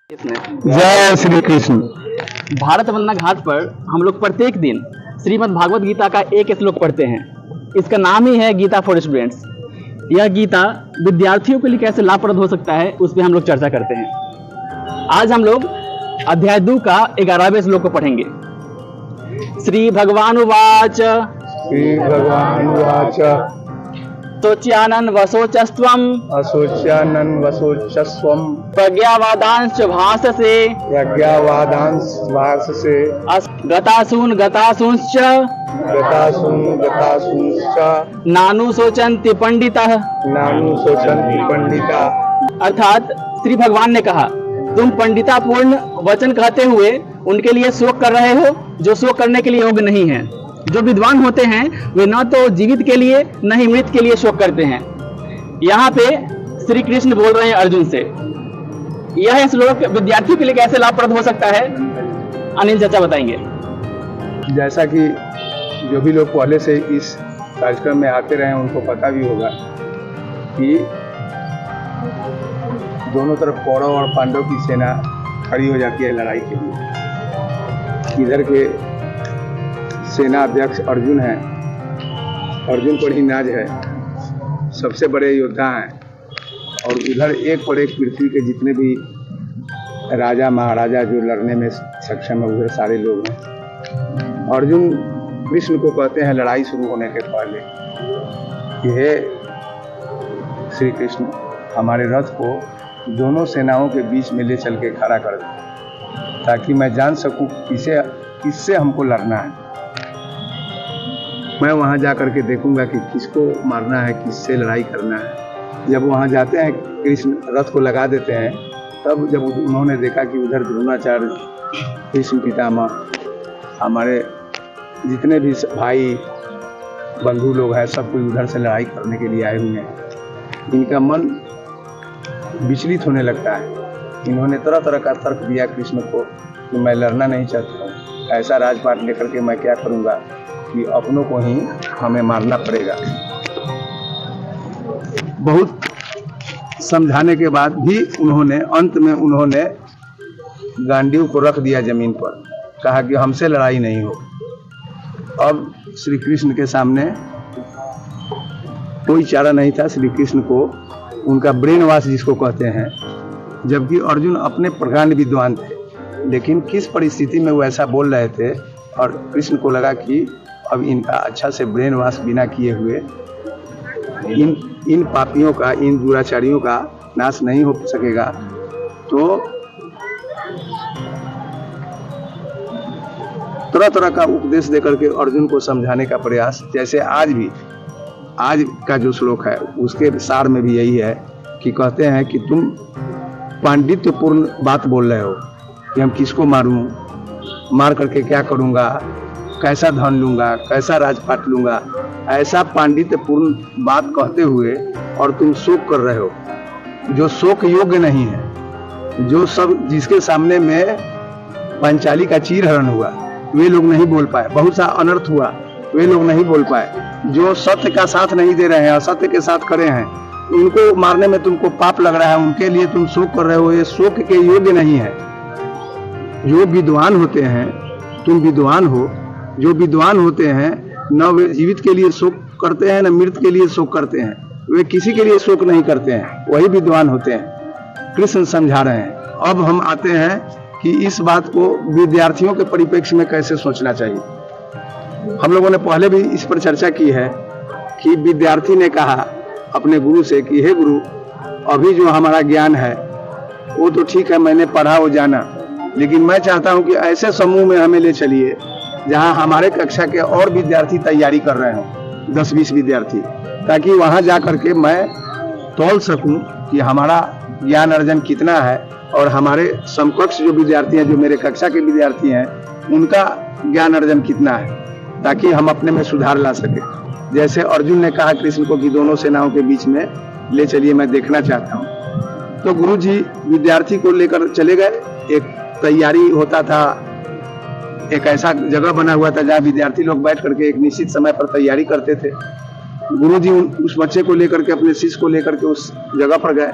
जय श्री कृष्ण। भारत वंदना घाट पर हम लोग प्रत्येक दिन श्रीमद् भागवत गीता का एक श्लोक पढ़ते हैं। इसका नाम ही है गीता फॉर स्टूडेंट्स। यह गीता विद्यार्थियों के लिए कैसे लाभप्रद हो सकता है उस पर हम लोग चर्चा करते हैं। आज हम लोग अध्याय 2 का 11वें श्लोक को पढ़ेंगे। श्री भगवान उवाच श्री भगवान उवाच तोच्यानन वसोचस्त्वम असोच्यानन वसोचस्वम प्रज्ञावादांश्च भाससे प्रज्ञावादांश भाससे गतासून गतासूंश्च गतासूंश्च नानु शोचन्ति पंडितः। नानु शोचन्ति पंडिता। अर्थात श्री भगवान ने कहा, तुम पंडितापूर्ण वचन कहते हुए उनके लिए शोक कर रहे हो जो शोक करने के लिए योग्य नहीं है। जो विद्वान होते हैं वे न तो जीवित के लिए न ही मृत के लिए शोक करते हैं। यहाँ पे श्री कृष्ण बोल रहे हैं अर्जुन से। यह श्लोक विद्यार्थियों के लिए कैसे लाभप्रद हो सकता है, अनिल चाचा बताएंगे। जैसा कि जो भी लोग पहले से इस कार्यक्रम में आते रहे उनको पता भी होगा कि दोनों तरफ कौरव और पांडव की सेना खड़ी हो जाती है लड़ाई के लिए। इधर के सेना अध्यक्ष अर्जुन हैं, अर्जुन पर ही नाज है, सबसे बड़े योद्धा हैं। और उधर एक पर एक पृथ्वी के जितने भी राजा महाराजा जो लड़ने में सक्षम है उधर सारे लोग हैं। अर्जुन कृष्ण को कहते हैं लड़ाई शुरू होने के पहले कि हे श्री कृष्ण, हमारे रथ को दोनों सेनाओं के बीच में ले चल के खड़ा कर दो ताकि मैं जान सकूं किससे हमको लड़ना है। मैं वहाँ जा कर के देखूंगा कि किसको मारना है, किससे लड़ाई करना है। जब वहाँ जाते हैं कृष्ण रथ को लगा देते हैं, तब जब उन्होंने देखा कि उधर द्रोणाचार्य, भीष्म पितामह, हमारे जितने भी भाई बंधु लोग हैं सब कोई उधर से लड़ाई करने के लिए आए हुए हैं, इनका मन विचलित होने लगता है। इन्होंने तरह तरह का तर्क दिया कृष्ण को कि मैं लड़ना नहीं चाहता हूँ, ऐसा राजपाट लेकर के मैं क्या करूँगा कि अपनों को ही हमें मारना पड़ेगा। बहुत समझाने के बाद भी अंत में उन्होंने गांडीव को रख दिया जमीन पर, कहा कि हमसे लड़ाई नहीं हो। अब श्री कृष्ण के सामने कोई चारा नहीं था। श्री कृष्ण को उनका ब्रेन वॉश जिसको कहते हैं, जबकि अर्जुन अपने प्रकांड विद्वान थे, लेकिन किस परिस्थिति में वो ऐसा बोल रहे थे और कृष्ण को लगा कि अब इनका अच्छा से ब्रेन वॉश बिना किए हुए इन पापियों का, इन दुराचारियों का नाश नहीं हो सकेगा। तो तरह तरह का उपदेश देकर के अर्जुन को समझाने का प्रयास, जैसे आज का जो श्लोक है उसके सार में भी यही है कि कहते हैं कि तुम पांडित्यपूर्ण बात बोल रहे हो कि हम किसको मारूं, मार करके क्या करूंगा, कैसा धन लूंगा, कैसा राजपाट लूंगा, ऐसा पांडित्यपूर्ण बात कहते हुए और तुम शोक कर रहे हो जो शोक योग्य नहीं है। जो सब जिसके सामने में पांचाली का चीरहरण हुआ वे लोग नहीं बोल पाए, बहुत सा अनर्थ हुआ वे लोग नहीं बोल पाए। जो सत्य का साथ नहीं दे रहे हैं, असत्य के साथ खड़े हैं, उनको मारने में तुमको पाप लग रहा है, उनके लिए तुम शोक कर रहे हो, ये शोक के योग्य नहीं है। जो विद्वान होते हैं, तुम विद्वान हो, जो विद्वान होते हैं न वे जीवित के लिए शोक करते हैं न मृत के लिए शोक करते हैं, वे किसी के लिए शोक नहीं करते हैं, वही विद्वान होते हैं। कृष्ण समझा रहे हैं। अब हम आते हैं कि इस बात को विद्यार्थियों के परिप्रेक्ष्य में कैसे सोचना चाहिए। हम लोगों ने पहले भी इस पर चर्चा की है कि विद्यार्थी ने कहा अपने गुरु से कि हे गुरु, अभी जो हमारा ज्ञान है वो तो ठीक है, मैंने पढ़ा वो जाना, लेकिन मैं चाहता हूं कि ऐसे समूह में हमें ले चलिए जहां हमारे कक्षा के और विद्यार्थी तैयारी कर रहे हों, 10-20 विद्यार्थी, ताकि वहां जा करके मैं तौल सकूं कि हमारा ज्ञान अर्जन कितना है और हमारे समकक्ष जो विद्यार्थी हैं, जो मेरे कक्षा के विद्यार्थी हैं, उनका ज्ञान अर्जन कितना है, ताकि हम अपने में सुधार ला सके। जैसे अर्जुन ने कहा कृष्ण को कि दोनों सेनाओं के बीच में ले चलिए, मैं देखना चाहता हूँ। तो गुरु जी विद्यार्थी को लेकर चले गए। एक तैयारी होता था, एक ऐसा जगह बना हुआ था जहाँ विद्यार्थी लोग बैठ करके एक निश्चित समय पर तैयारी करते थे। गुरु जी उस बच्चे को लेकर के, अपने शिष्य को लेकर के उस जगह पर गए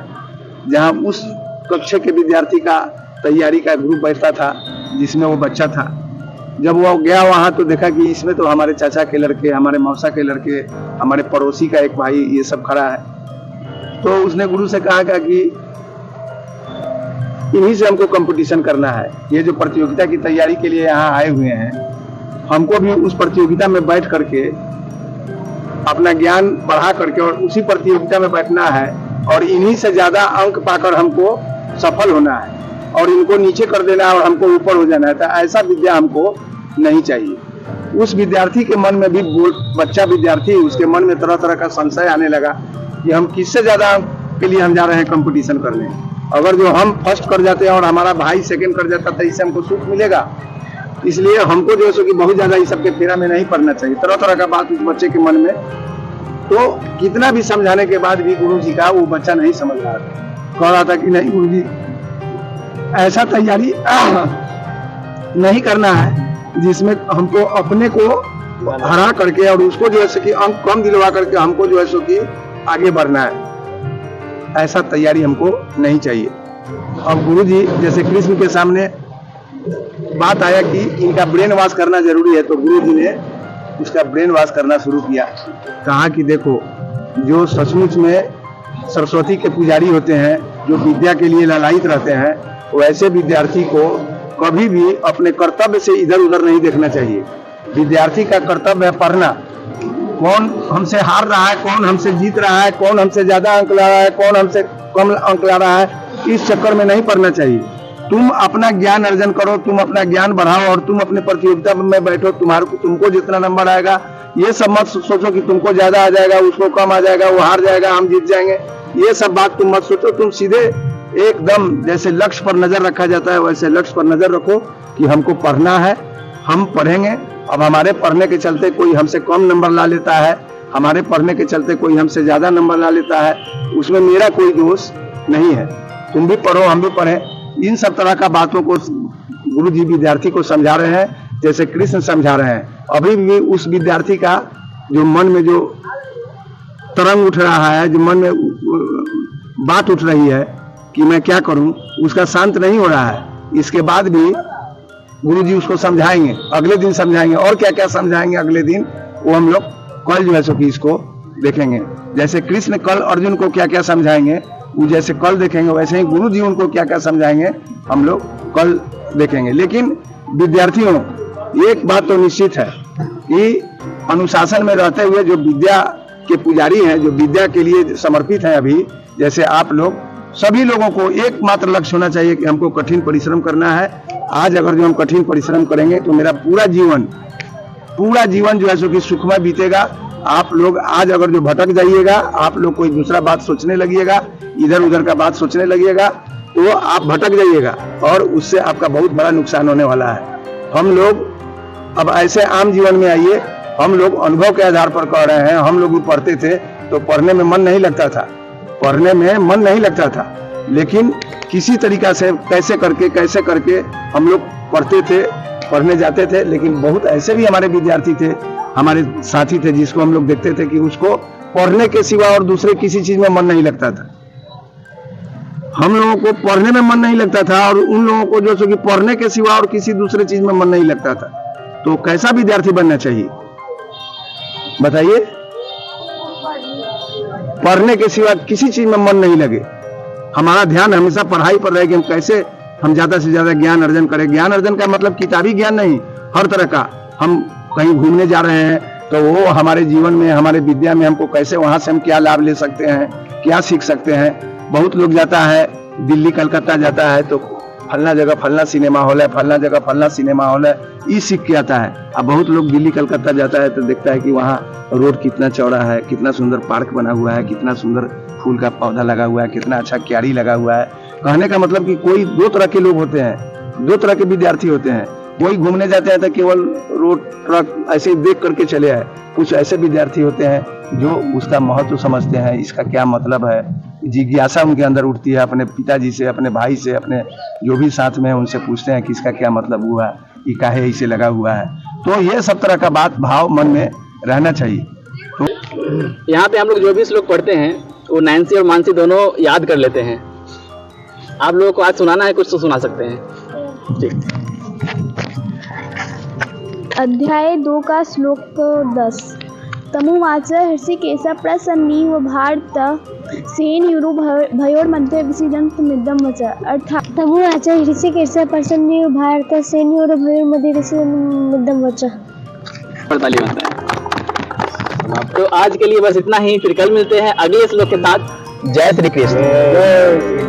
जहाँ उस कक्षा के विद्यार्थी का तैयारी का ग्रुप बैठता था जिसमें वो बच्चा था। जब वो गया वहाँ तो देखा कि इसमें तो हमारे चाचा के लड़के, हमारे मौसा के लड़के, हमारे पड़ोसी का एक भाई, ये सब खड़ा है। तो उसने गुरु से कहा कि इन्हीं से हमको कंपटीशन करना है। ये जो प्रतियोगिता की तैयारी के लिए यहाँ आए हुए हैं, हमको भी उस प्रतियोगिता में बैठ करके अपना ज्ञान बढ़ा करके और उसी प्रतियोगिता में बैठना है और इन्हीं से ज्यादा अंक पाकर हमको सफल होना है और इनको नीचे कर देना है और हमको ऊपर हो जाना है। तो ऐसा विद्या हमको नहीं चाहिए। उस विद्यार्थी के मन में भी, बच्चा विद्यार्थी, उसके मन में तरह तरह का संशय आने लगा कि हम किससे ज्यादा अंक के लिए हम जा रहे हैं कंपटीशन करने। अगर जो हम फर्स्ट कर जाते हैं और हमारा भाई सेकंड कर जाता तो इससे हमको सुख मिलेगा। इसलिए हमको जो है कि बहुत ज्यादा इस सबके फेरा में नहीं पड़ना चाहिए। तरह तरह का बात उस बच्चे के मन में, तो कितना भी समझाने के बाद भी गुरु जी का वो बच्चा नहीं समझ रहा था। कह रहा था कि नहीं गुरु जी, ऐसा तैयारी नहीं करना है जिसमें हमको अपने को हरा करके और उसको जो है कि अंक कम दिलवा करके हमको जो है कि आगे बढ़ना है। ऐसा तैयारी हमको नहीं चाहिए। अब गुरु जी जैसे कृष्ण के सामने बात आया कि इनका ब्रेन वॉश करना जरूरी है, तो गुरु जी ने उसका ब्रेन वॉश करना शुरू किया। कहा कि देखो, जो सचमुच में सरस्वती के पुजारी होते हैं, जो विद्या के लिए लालायित रहते हैं, वैसे विद्यार्थी को कभी भी अपने कर्तव्य से इधर उधर नहीं देखना चाहिए। विद्यार्थी का कर्तव्य है पढ़ना। कौन हमसे हार रहा है, कौन हमसे जीत रहा है, कौन हमसे ज्यादा अंक ला रहा है, कौन हमसे कम अंक ला रहा है, इस चक्कर में नहीं पढ़ना चाहिए। तुम अपना ज्ञान अर्जन करो, तुम अपना ज्ञान बढ़ाओ और तुम अपने प्रतियोगिता में बैठो। तुमको जितना नंबर आएगा, ये सब मत सोचो कि तुमको ज्यादा आ जाएगा, उसको कम आ जाएगा, वो हार जाएगा, हम जीत जाएंगे। ये सब बात तुम मत सोचो। तुम सीधे एकदम जैसे लक्ष्य पर नजर रखा जाता है वैसे लक्ष्य पर नजर रखो कि हमको पढ़ना है, हम पढ़ेंगे। अब हमारे पढ़ने के चलते कोई हमसे कम नंबर ला लेता है, हमारे पढ़ने के चलते कोई हमसे ज्यादा नंबर ला लेता है, उसमें मेरा कोई दोष नहीं है। तुम भी पढ़ो, हम भी पढ़ें। इन सब तरह का बातों को गुरु जी विद्यार्थी को समझा रहे हैं, जैसे कृष्ण समझा रहे हैं। अभी भी उस विद्यार्थी का जो मन में जो तरंग उठ रहा है, जो मन में बात उठ रही है कि मैं क्या करूं, उसका शांत नहीं हो रहा है। इसके बाद भी गुरु जी उसको समझाएंगे, अगले दिन समझाएंगे, और क्या क्या समझाएंगे अगले दिन वो हम लोग कल जो है सो कि इसको देखेंगे। जैसे कृष्ण कल अर्जुन को क्या क्या समझाएंगे, वो जैसे कल देखेंगे, वैसे ही गुरु जी उनको क्या क्या समझाएंगे हम लोग कल देखेंगे। लेकिन विद्यार्थियों, एक बात तो निश्चित है कि अनुशासन में रहते हुए जो विद्या के पुजारी हैं, जो विद्या के लिए समर्पित हैं, अभी जैसे आप लोग, सभी लोगों को एकमात्र लक्ष्य होना चाहिए कि हमको कठिन परिश्रम करना है। आज अगर जो हम कठिन परिश्रम करेंगे तो मेरा पूरा जीवन जो है सो कि सुखमय बीतेगा। आप लोग आज अगर जो भटक जाइएगा, आप लोग कोई दूसरा बात सोचने लगिएगा, इधर उधर का बात सोचने लगिएगा, तो आप भटक जाइएगा और उससे आपका बहुत बड़ा नुकसान होने वाला है। हम लोग अब ऐसे आम जीवन में आइए, हम लोग अनुभव के आधार पर कह रहे हैं। हम लोग भी पढ़ते थे तो पढ़ने में मन नहीं लगता था, लेकिन किसी तरीका से कैसे करके हम लोग पढ़ने जाते थे। लेकिन बहुत ऐसे भी हमारे विद्यार्थी थे, हमारे साथी थे, जिसको हम लोग देखते थे कि उसको पढ़ने के सिवा और दूसरे किसी चीज में मन नहीं लगता था। हम लोगों को पढ़ने में मन नहीं लगता था और उन लोगों को जो कि पढ़ने के सिवा और किसी दूसरे चीज में मन नहीं लगता था। तो कैसा विद्यार्थी बनना चाहिए बताइए? पढ़ने के सिवा किसी चीज में मन नहीं लगे, हमारा ध्यान हमेशा पढ़ाई पर रहे कि हम कैसे हम ज्यादा से ज्यादा ज्ञान अर्जन करें। ज्ञान अर्जन का मतलब किताबी ज्ञान नहीं, हर तरह का। हम कहीं घूमने जा रहे हैं तो वो हमारे जीवन में, हमारे विद्या में हमको कैसे, वहां से हम क्या लाभ ले सकते हैं, क्या सीख सकते हैं। बहुत लोग जाता है दिल्ली कलकत्ता जाता है तो फलना जगह फलना सिनेमा हॉल है, फलना जगह फलना सिनेमा हॉल है, ये सीख के आता है। अब बहुत लोग दिल्ली कलकत्ता जाता है तो देखता है कि वहाँ रोड कितना चौड़ा है, कितना सुंदर पार्क बना हुआ है, कितना सुंदर फूल का पौधा लगा हुआ है, कितना अच्छा क्यारी लगा हुआ है। कहने का मतलब कि कोई दो तरह के लोग होते हैं, दो तरह के विद्यार्थी होते हैं। कोई घूमने जाते हैं तो केवल रोड ट्रक ऐसे ही देख करके चले आए। कुछ ऐसे विद्यार्थी होते हैं जो उसका महत्व समझते हैं, इसका क्या मतलब है, जिज्ञासा उनके अंदर उठती है। अपने पिताजी से, अपने भाई से, अपने जो भी साथ में है उनसे पूछते हैं कि इसका क्या मतलब हुआ, ये काहे इसे लगा हुआ है। तो ये सब तरह का बात भाव मन में रहना चाहिए। तो यहाँ पे हम लोग जो भी श्लोक पढ़ते हैं वो नैन्सी और मानसी दोनों याद कर लेते हैं। आप लोगों को आज सुनाना है कुछ तो सुना सकते हैं। ठीक। अध्याय 2 का श्लोक 10। तमुवाच हृषिकेश प्रसन्नीव भारत सेनयुरु भयोर्मध्ये विसीदन्तमिदं वच। अर्थात तमुवाच हृषिकेश प्रसन्नीव भारत सेनयुरु भयोर्मध्ये विसीदन्तमिदं वच। ताली बनता है। तो आज के लिए बस इतना ही, फिर कल मिलते हैं अगले श्लोक के साथ। जय श्री कृष्ण।